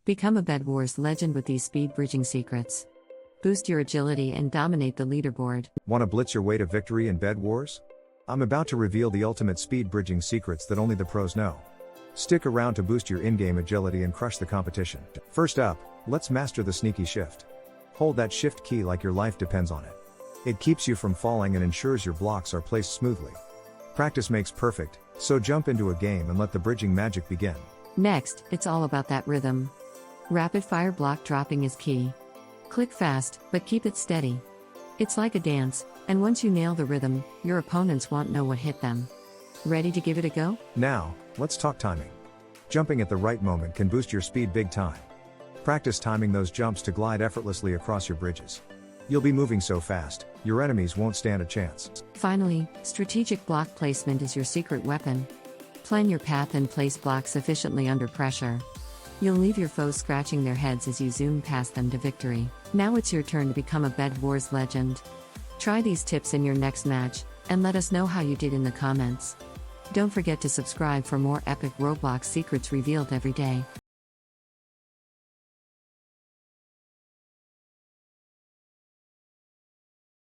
Become a BedWars legend with these speed bridging secrets. Boost your agility and dominate the leaderboard. Want to blitz your way to victory in Bed Wars? I'm about to reveal the ultimate speed bridging secrets that only the pros know. Stick around to boost your in-game agility and crush the competition. First up, let's master the sneaky shift. Hold that shift key like your life depends on it. It keeps you from falling and ensures your blocks are placed smoothly. Practice makes perfect, so jump into a game and let the bridging magic begin. Next, it's all about that rhythm. Rapid-fire block dropping is key. Click fast, but keep it steady. It's like a dance, and once you nail the rhythm, your opponents won't know what hit them. Ready to give it a go? Now, let's talk timing. Jumping at the right moment can boost your speed big time. Practice timing those jumps to glide effortlessly across your bridges. You'll be moving so fast, your enemies won't stand a chance. Finally, strategic block placement is your secret weapon. Plan your path and place blocks efficiently under pressure. You'll leave your foes scratching their heads as you zoom past them to victory. Now it's your turn to become a BedWars legend. Try these tips in your next match, and let us know how you did in the comments. Don't forget to subscribe for more epic Roblox secrets revealed every day.